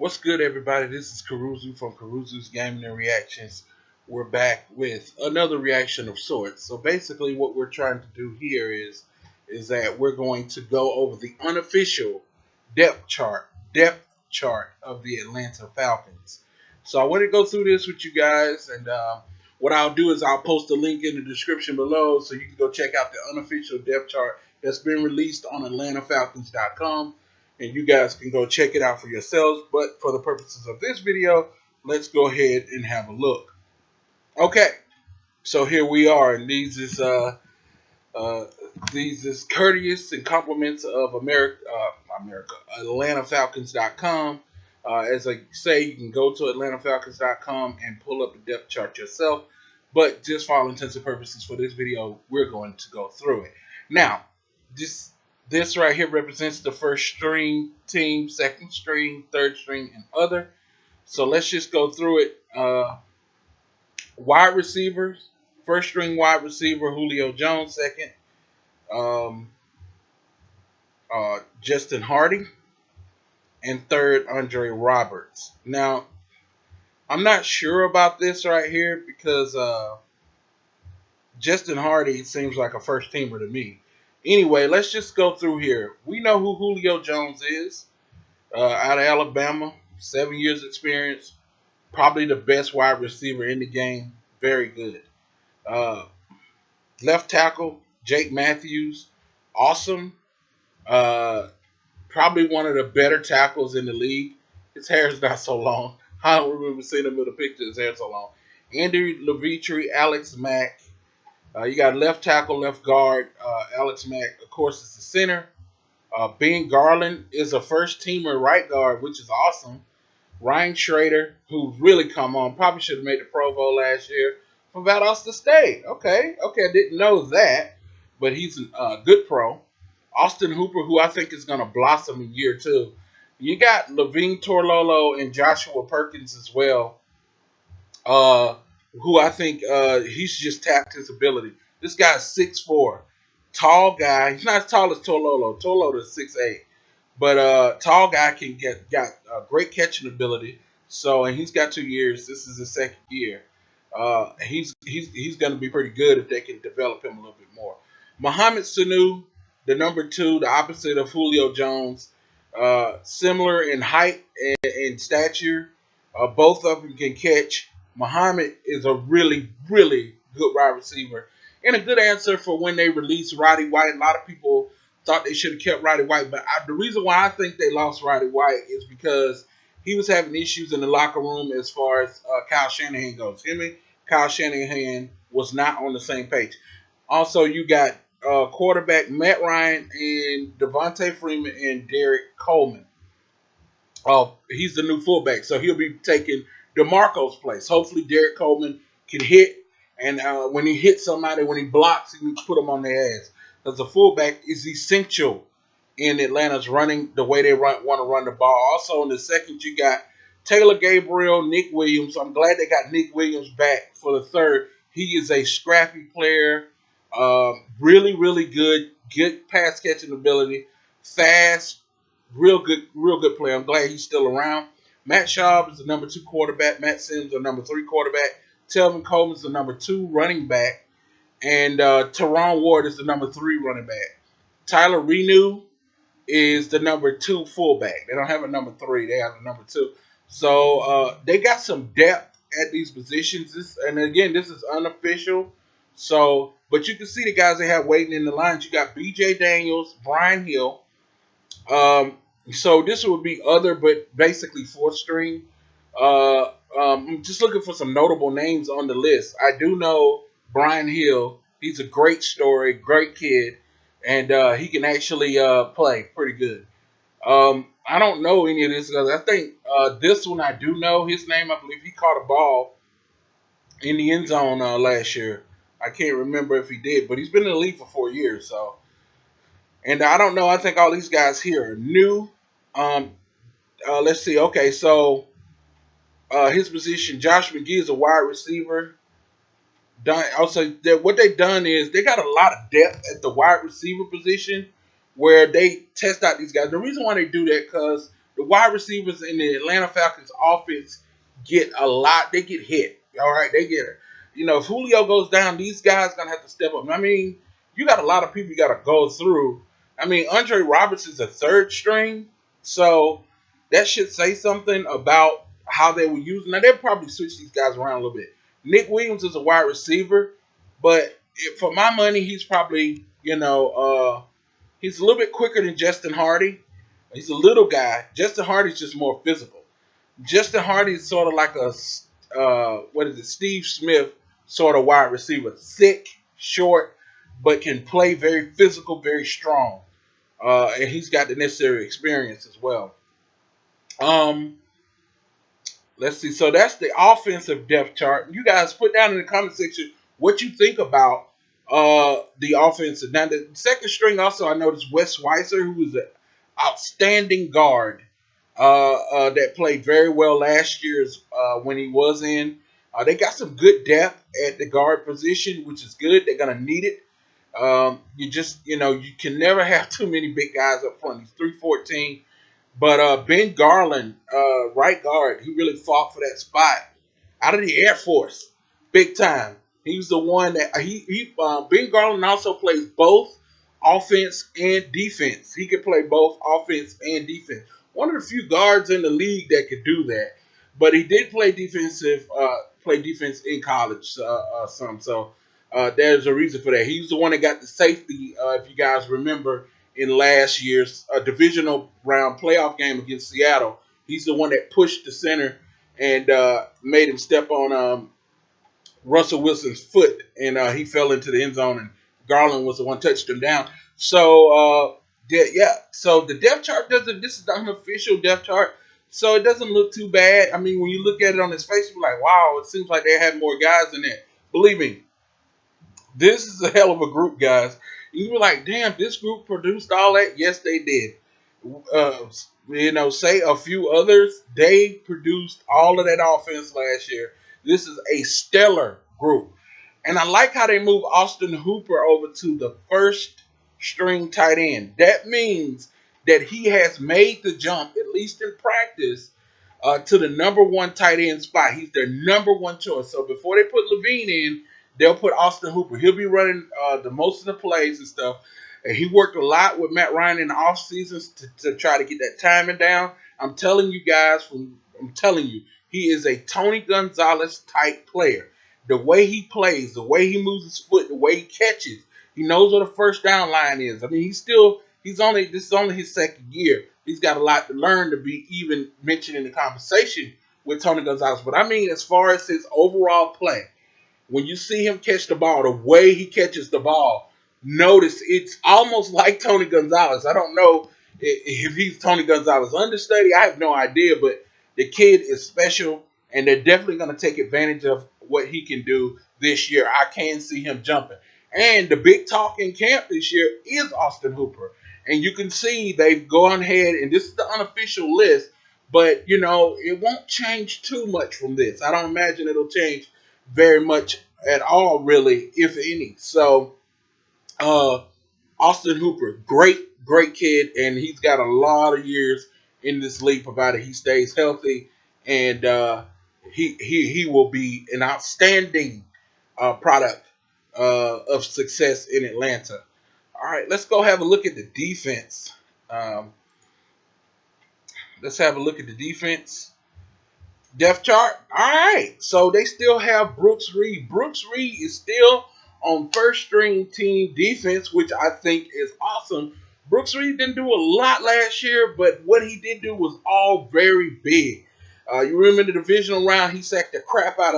What's good, everybody? This is Karuzu from Karuzu's Gaming and Reactions. We're back with another reaction of sorts. So basically, what we're trying to do here is that we're going to go over the unofficial depth chart of the Atlanta Falcons. So I want to go through this with you guys, and what I'll do is I'll post a link in the description below so you can go check out the unofficial depth chart that's been released on AtlantaFalcons.com. And you guys can go check it out for yourselves. But for the purposes of this video, let's go ahead and have a look. Okay, so here we are, and these is courteous and compliments of AtlantaFalcons.com. As I say, you can go to AtlantaFalcons.com and pull up the depth chart yourself. But just for all intents and purposes for this video, we're going to go through it. Now, this right here represents the first string team, second string, third string, and other. So let's just go through it. Wide receivers, first string wide receiver, Julio Jones. Second, Justin Hardy. And third, Andre Roberts. Now, I'm not sure about this right here because Justin Hardy seems like a first teamer to me. Anyway, let's just go through here. We know who Julio Jones is, out of Alabama, 7 years experience, probably the best wide receiver in the game, very good. Left tackle, Jake Matthews, awesome, probably one of the better tackles in the league. His hair is not so long. I don't remember seeing him in the picture, his hair so long. Andy Levitre, Alex Mack. You got left tackle, left guard, Alex Mack, of course, is the center. Ben Garland is a first-teamer right guard, which is awesome. Ryan Schrader, who's really come on, probably should have made the Pro Bowl last year, from Valdosta State. Okay, I didn't know that, but he's a good pro. Austin Hooper, who I think is going to blossom in year two. You got Levine Torlolo and Joshua Perkins as well. Who I think he's just tapped his ability. This guy's 6'4", tall guy. He's not as tall as Torlolo. Torlolo's 6'8", but tall guy got great catching ability. So, and he's got 2 years. This is his second year. He's going to be pretty good if they can develop him a little bit more. Mohamed Sanu, the number 2, the opposite of Julio Jones, similar in height and stature. Both of them can catch. Muhammad is a really, really good wide receiver and a good answer for when they released Roddy White. A lot of people thought they should have kept Roddy White, but the reason why I think they lost Roddy White is because he was having issues in the locker room as far as Kyle Shanahan goes. Him and Kyle Shanahan was not on the same page. Also, you got quarterback Matt Ryan and Devontae Freeman and Derek Coleman. He's the new fullback, so he'll be taking DeMarco's place. Hopefully, Derek Coleman can hit, and when he hits somebody, when he blocks, he can put them on their ass. Because the fullback is essential in Atlanta's running, the way they want to run the ball. Also, in the second, you got Taylor Gabriel, Nick Williams. I'm glad they got Nick Williams back for the third. He is a scrappy player, really, really good pass catching ability, fast, real good player. I'm glad he's still around. Matt Schaub is the number 2 quarterback. Matt Sims, the number 3 quarterback. Telvin Coleman is the number 2 running back. And Teron Ward is the number 3 running back. Tyler Renew is the number 2 fullback. They don't have a number 3. They have a number 2. So they got some depth at these positions. And again, this is unofficial. So, but you can see the guys they have waiting in the lines. You got B.J. Daniels, Brian Hill. So this would be other, but basically 4th string. I'm just looking for some notable names on the list. I do know Brian Hill. He's a great story, great kid, and he can actually play pretty good. I don't know any of this guys. I think this one I do know his name. I believe he caught a ball in the end zone last year. I can't remember if he did, but he's been in the league for 4 years. So, and I don't know. I think all these guys here are new. Let's see. Okay, so his position, Josh McGee is a wide receiver. Also, what they've done is they got a lot of depth at the wide receiver position where they test out these guys. The reason why they do that because the wide receivers in the Atlanta Falcons offense get a lot. They get hit. All right, they get it. If Julio goes down, these guys gonna have to step up. I mean, you got a lot of people you got to go through. I mean, Andre Robertson's a third string, so that should say something about how they were using. Now they'll probably switch these guys around a little bit. Nick Williams is a wide receiver, but for my money, he's probably he's a little bit quicker than Justin Hardy. He's a little guy. Justin Hardy's just more physical. Justin Hardy is sort of like a Steve Smith sort of wide receiver, thick, short, but can play very physical, very strong, and he's got the necessary experience as well. Let's see. So that's the offensive depth chart. You guys put down in the comment section what you think about the offensive. Now the second string also, I noticed Wes Weiser, who was an outstanding guard that played very well last year when he was in. They got some good depth at the guard position, which is good. They're gonna need it. You can never have too many big guys up front. He's 314. But Ben Garland, right guard, he really fought for that spot out of the Air Force, big time. He was the one that Ben Garland also plays both offense and defense. He can play both offense and defense. One of the few guards in the league that could do that. But he did play defense in college some. So there's a reason for that. He's the one that got the safety, if you guys remember, in last year's divisional round playoff game against Seattle. He's the one that pushed the center and made him step on Russell Wilson's foot, and he fell into the end zone, and Garland was the one touched him down. So, so the depth chart this is the unofficial depth chart, so it doesn't look too bad. I mean, when you look at it on his face, you're like, wow, it seems like they had more guys in there. Believe me, this is a hell of a group, guys. You were like, damn, this group produced all that? Yes, they did. Say a few others, they produced all of that offense last year. This is a stellar group. And I like how they moved Austin Hooper over to the first string tight end. That means that he has made the jump, at least in practice, to the number one tight end spot. He's their number one choice. So before they put Levine in, they'll put Austin Hooper. He'll be running the most of the plays and stuff. And he worked a lot with Matt Ryan in the offseason to try to get that timing down. I'm telling you guys, he is a Tony Gonzalez type player. The way he plays, the way he moves his foot, the way he catches, he knows what a first down line is. I mean, this is only his second year. He's got a lot to learn to be even mentioned in the conversation with Tony Gonzalez. But I mean, as far as his overall play, when you see him catch the ball, the way he catches the ball, notice it's almost like Tony Gonzalez. I don't know if he's Tony Gonzalez understudy. I have no idea, but the kid is special, and they're definitely going to take advantage of what he can do this year. I can see him jumping. And the big talk in camp this year is Austin Hooper. And you can see they've gone ahead, and this is the unofficial list, but, it won't change too much from this. I don't imagine it'll change very much at all, really, if any. So, Austin Hooper, great kid, and he's got a lot of years in this league, provided he stays healthy, and he will be an outstanding product of success in Atlanta. All right, let's go have a look at the defense. Let's have a look at the defense depth chart. All right, so they still have Brooks Reed. Brooks Reed is still on first string team defense, which I think is awesome. Brooks Reed didn't do a lot last year, but what he did do was all very big. You remember the divisional round, he sacked the crap out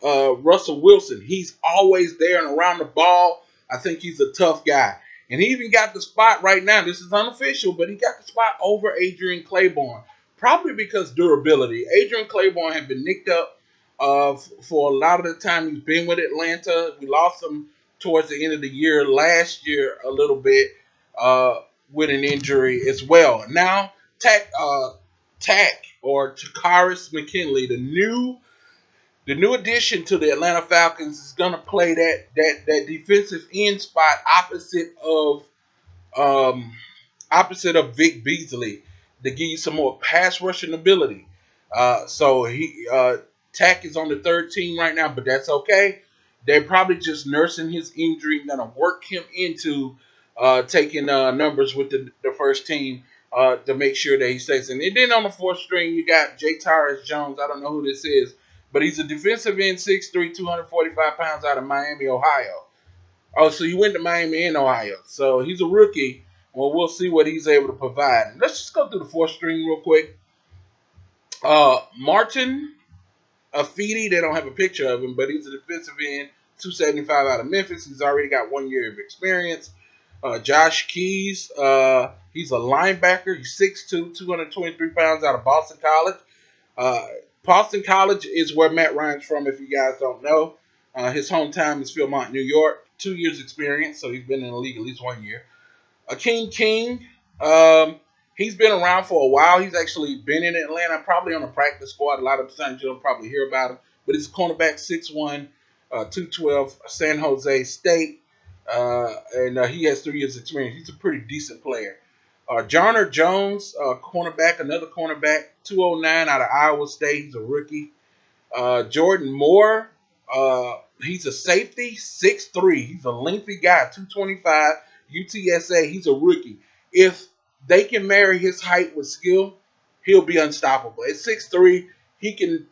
of Russell Wilson. He's always there and around the ball. I think he's a tough guy. And he even got the spot right now. This is unofficial, but he got the spot over Adrian Claiborne. Probably because durability. Adrian Claiborne had been nicked up for a lot of the time he's been with Atlanta. We lost him towards the end of the year last year a little bit with an injury as well. Now, Takaris McKinley, the new addition to the Atlanta Falcons, is going to play that defensive end spot opposite of Vic Beasley. to give you some more pass rushing ability. So Tack is on the third team right now, but that's okay. They're probably just nursing his injury, gonna work him into taking numbers with the first team to make sure that he stays in. And then on the fourth string, you got J. Tyrus Jones. I don't know who this is, but he's a defensive end, 6'3", 245 pounds out of Miami, Ohio. Oh, so you went to Miami and Ohio. So he's a rookie. Well, we'll see what he's able to provide. Let's just go through the fourth string real quick. Martin Afidi, they don't have a picture of him, but he's a defensive end, 275 out of Memphis. He's already got 1 year of experience. Josh Keys, he's a linebacker. He's 6'2", 223 pounds out of Boston College. Boston College is where Matt Ryan's from, if you guys don't know. His hometown is Philmont, New York. 2 years experience, so he's been in the league at least 1 year. Akeem King, he's been around for a while. He's actually been in Atlanta, probably on the practice squad. A lot of times you'll probably hear about him. But he's a cornerback, 6'1", 212, San Jose State. And he has 3 years experience. He's a pretty decent player. Jarner Jones, cornerback, another cornerback, 209 out of Iowa State. He's a rookie. Jordan Moore, he's a safety, 6'3". He's a lengthy guy, 225, UTSA. He's a rookie. If they can marry his height with skill, he'll be unstoppable. At 6'3", he can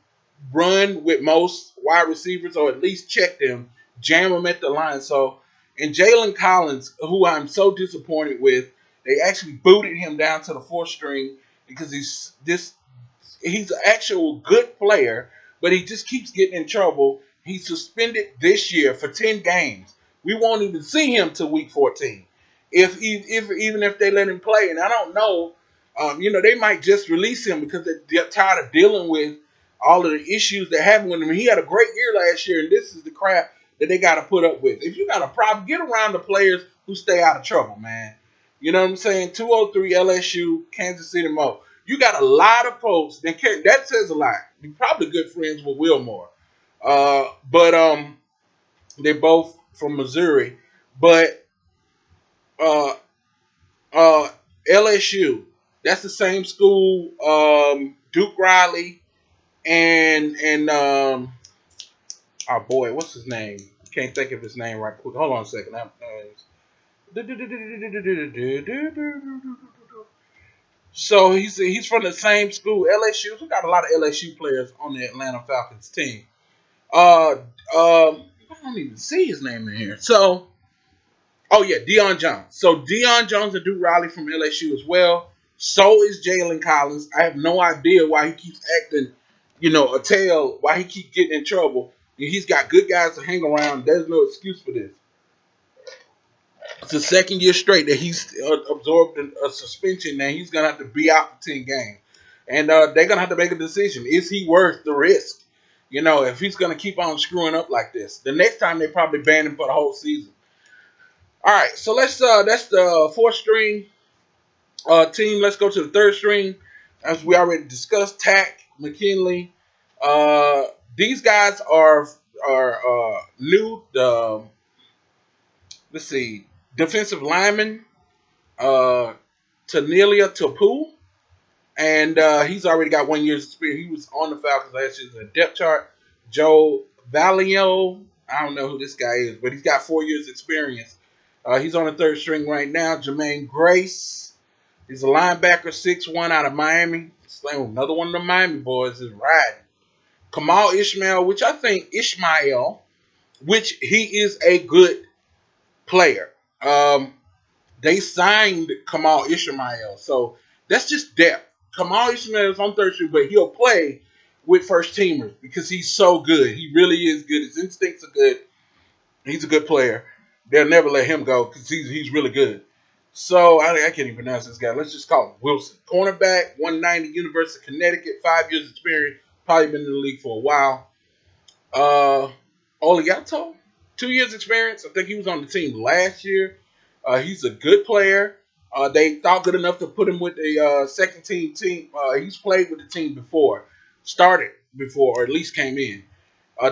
run with most wide receivers, or at least check them, jam them at the line. So, and Jalen Collins, who I'm so disappointed with, they actually booted him down to the fourth string because he's an actual good player, but he just keeps getting in trouble. He's suspended this year for 10 games. We won't even see him till week 14, even if they let him play. And I don't know, they might just release him because they're tired of dealing with all of the issues that happened with him. He had a great year last year, and this is the crap that they got to put up with. If you got a problem, get around the players who stay out of trouble, man. You know what I'm saying? 203 LSU, Kansas City Mo. You got a lot of folks that says a lot. You're probably good friends with Wilmore. But they're both from Missouri. But LSU, that's the same school. Duke Riley and oh boy, what's his name? Can't think of his name right quick. Hold on a second. So he's from the same school, LSU. We got a lot of LSU players on the Atlanta Falcons team. I don't even see his name in here. So, Deion Jones. So Deion Jones and Duke Riley from LSU as well. So is Jalen Collins. I have no idea why he keeps acting, a tail. Why he keeps getting in trouble. He's got good guys to hang around. There's no excuse for this. It's the second year straight that he's absorbed a suspension. Now he's gonna have to be out for 10 games, and they're gonna have to make a decision. Is he worth the risk? If he's gonna keep on screwing up like this, the next time they probably ban him for the whole season. All right, so that's the fourth string team. Let's go to the third string, as we already discussed. Tack, McKinley. These guys are new. Let's see. Defensive lineman, Tanelia Tapu, and he's already got 1 year's experience. He was on the Falcons last year in the depth chart. Joe Valio, I don't know who this guy is, but he's got 4 years experience. He's on the third string right now. Jermaine Grace, he's a linebacker, 6'1", out of Miami. Another one of the Miami boys is riding. Kamal Ishmael, which he is a good player. They signed Kamal Ishmael, so that's just depth. Kamal Ishmael is on third string, but he'll play with first teamers because he's so good. He really is good. His instincts are good. He's a good player. They'll never let him go because he's really good. So I can't even pronounce this guy. Let's just call him Wilson. Cornerback, 190, University of Connecticut, 5 years experience. Probably been in the league for a while. Oliato, 2 years experience. I think he was on the team last year. He's a good player. They thought good enough to put him with the second team. He's played with the team before, started before, or at least came in.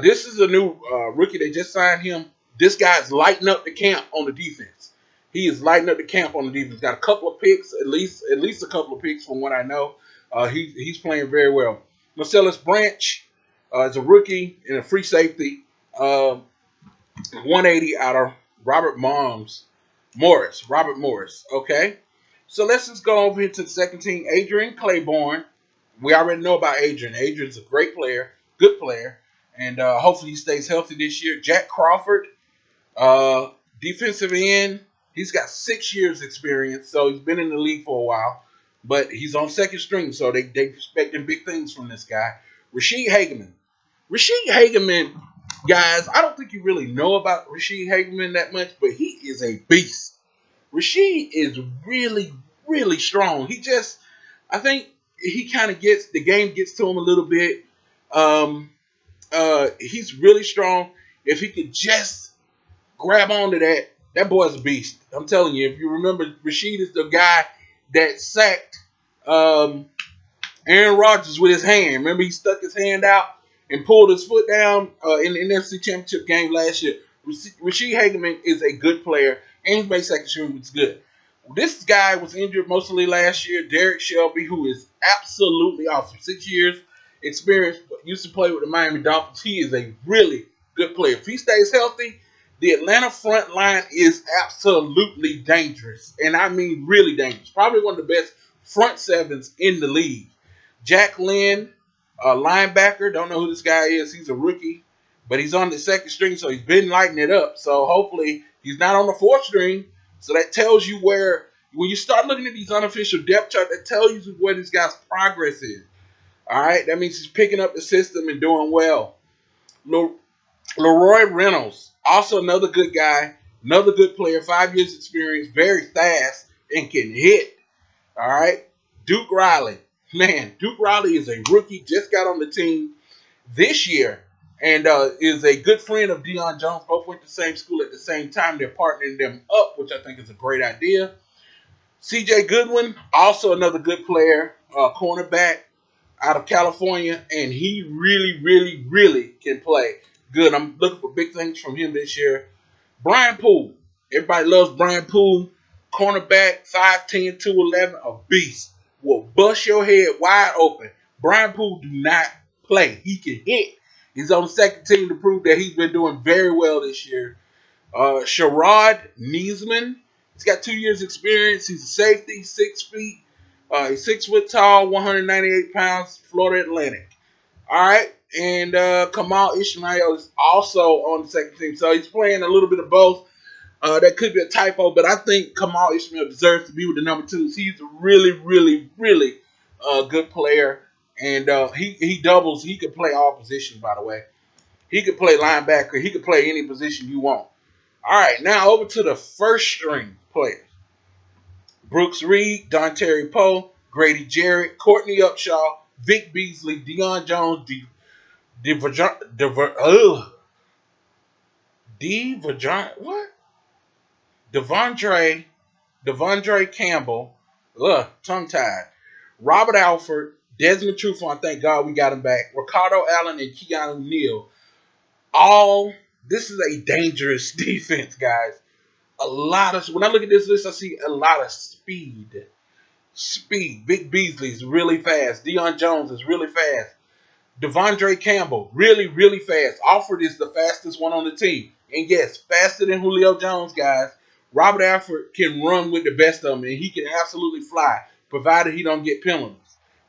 This is a new rookie. They just signed him. This guy's lighting up the camp on the defense. He is lighting up the camp on the defense. Got a couple of picks, at least a couple of picks from what I know. He's playing very well. Marcellus Branch is a rookie and a free safety. 180 out of Robert Morris. Okay. So let's just go over here to the second team. Adrian Claiborne. We already know about Adrian. Adrian's a great player, good player, and hopefully he stays healthy this year. Jack Crawford, defensive end. He's got 6 years experience, so he's been in the league for a while, but he's on second string, so they expecting big things from this guy. Rashid Hageman, guys, I don't think you really know about Rashid Hageman that much, but he is a beast. Rashid is really, really strong. I think he kind of the game gets to him a little bit. He's really strong. If he could just grab onto that boy's a beast. I'm telling you, if you remember, Rashid is the guy that sacked Aaron Rodgers with his hand. Remember, he stuck his hand out and pulled his foot down in the NFC Championship game last year. Rashid Hageman is a good player, and he made second string, which is good. This guy was injured mostly last year. Derek Shelby, who is absolutely awesome. 6 years experience, used to play with the Miami Dolphins. He is a really good player. If he stays healthy, the Atlanta front line is absolutely dangerous. And I mean really dangerous. Probably one of the best front sevens in the league. Jack Lynn, linebacker. Don't know who this guy is. He's a rookie. But he's on the second string, so he's been lighting it up. So hopefully he's not on the fourth string. So that tells you where, when you start looking at these unofficial depth charts, that tells you where this guy's progress is. All right? That means he's picking up the system and doing well. Leroy Reynolds, also another good guy, another good player, 5 years experience, very fast, and can hit. All right? Duke Riley. Man, Duke Riley is a rookie, just got on the team this year, and is a good friend of Deion Jones. Both went to the same school at the same time. They're partnering them up, which I think is a great idea. C.J. Goodwin, also another good player, cornerback out of California, and he really, really, really can play good. I'm looking for big things from him this year. Brian Poole. Everybody loves Brian Poole. Cornerback, 5'10", 211, a beast. Will bust your head wide open. Brian Poole do not play. He can hit. He's on the second team to prove that he's been doing very well this year. Sherrod Niesman. He's got 2 years experience. He's a safety, 6 feet. He's 6 foot tall, 198 pounds, Florida Atlantic. All right. And Kamal Ishmael is also on the second team. So he's playing a little bit of both. That could be a typo, but I think Kamal Ishmael deserves to be with the number 2s. He's a really, really, really good player. And he doubles. He could play all positions, by the way. He could play linebacker. He could play any position you want. All right, now over to the first string players. Brooks Reed, Dontari Poe, Grady Jarrett, Courtney Upshaw, Vic Beasley, Deion Jones, Devondre Campbell, tongue-tied, Robert Alford, Desmond Trufant, thank God we got him back, Ricardo Allen, and Keanu Neal. This is a dangerous defense, guys. When I look at this list, I see a lot of speed. Vic Beasley is really fast. Deion Jones is really fast. Devondre Campbell, really, really fast. Alford is the fastest one on the team. And yes, faster than Julio Jones, guys. Robert Alford can run with the best of them, and he can absolutely fly, provided he don't get penalties.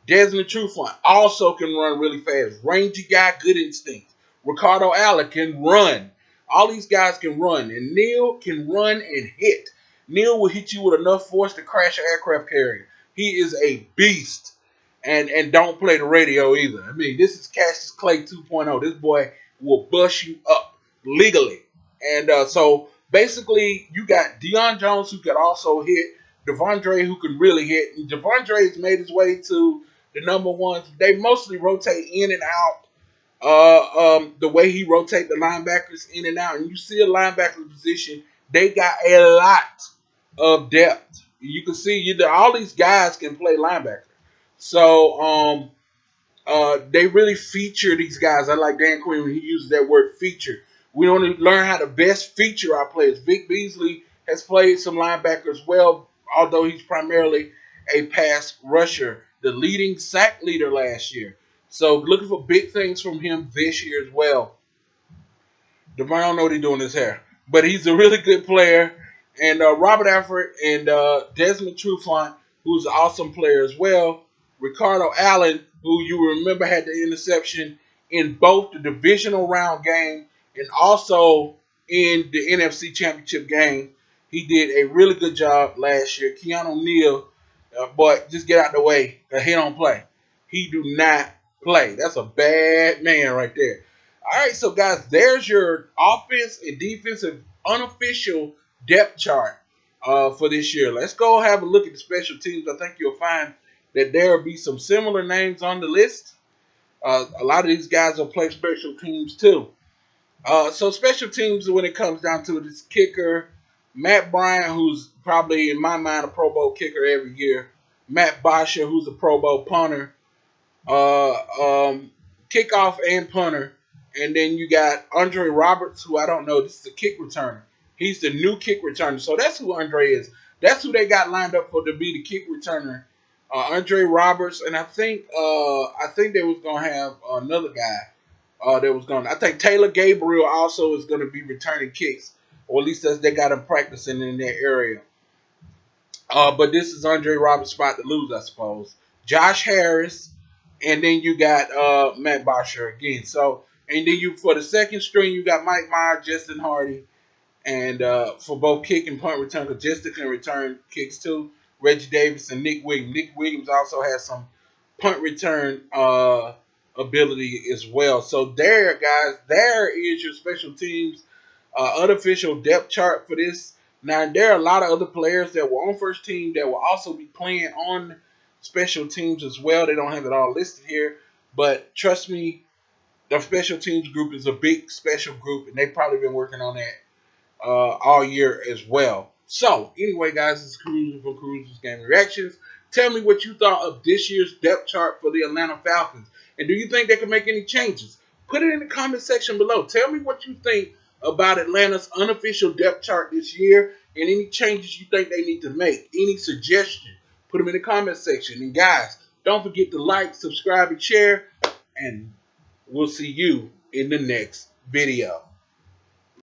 Desmond Trufant also can run really fast. Rangy guy, good instinct. Ricardo Allen can run. All these guys can run. And Neal can run and hit. Neal will hit you with enough force to crash an aircraft carrier. He is a beast. And don't play the radio either. I mean, this is Cassius Clay 2.0. This boy will bust you up legally. And so basically, you got Deion Jones who can also hit. Devondre who can really hit. And Devondre has made his way to the number ones. They mostly rotate in and out. The way he rotate the linebackers in and out. And you see a linebacker position, they got a lot of depth. You can see all these guys can play linebacker. So they really feature these guys. I like Dan Quinn when he uses that word feature. We only learn how to best feature our players. Vic Beasley has played some linebacker as well, although he's primarily a pass rusher, the leading sack leader last year. So looking for big things from him this year as well. Devon, I don't know what he's doing his hair, but he's a really good player. And Robert Alford and Desmond Trufant, who's an awesome player as well. Ricardo Allen, who you remember had the interception in both the divisional round game and also in the NFC Championship game. He did a really good job last year. Keanu Neal, but just get out the way. He don't play. He do not play. That's a bad man right there. All right, so guys, there's your offense and defensive unofficial depth chart for this year. Let's go have a look at the special teams. I think you'll find that there will be some similar names on the list. A lot of these guys will play special teams too. So special teams, when it comes down to it, is kicker Matt Bryant, who's probably in my mind a Pro Bowl kicker every year. Matt Bosher, who's a Pro Bowl punter, kickoff and punter. And then you got Andre Roberts, who I don't know. This is a kick returner. He's the new kick returner. So that's who Andre is. That's who they got lined up for to be the kick returner. Andre Roberts, and I think they was gonna have another guy. I think Taylor Gabriel also is gonna be returning kicks, or at least that's they got him practicing in their area. But this is Andre Roberts' spot to lose, I suppose. Josh Harris, and then you got Matt Bosher again. So. And then you for the second string, you got Mike Meyer, Justin Hardy, and for both kick and punt return, because Justin can return kicks too. Reggie Davis and Nick Williams. Nick Williams also has some punt return ability as well. So there, guys, there is your special teams unofficial depth chart for this. Now there are a lot of other players that were on first team that will also be playing on special teams as well. They don't have it all listed here, but trust me. The special teams group is a big special group, and they've probably been working on that all year as well. So, anyway, guys, this is Cruiser from Cruiser's Gaming Reactions. Tell me what you thought of this year's depth chart for the Atlanta Falcons. And do you think they can make any changes? Put it in the comment section below. Tell me what you think about Atlanta's unofficial depth chart this year and any changes you think they need to make. Any suggestions, put them in the comment section. And, guys, don't forget to like, subscribe, and share. And we'll see you in the next video.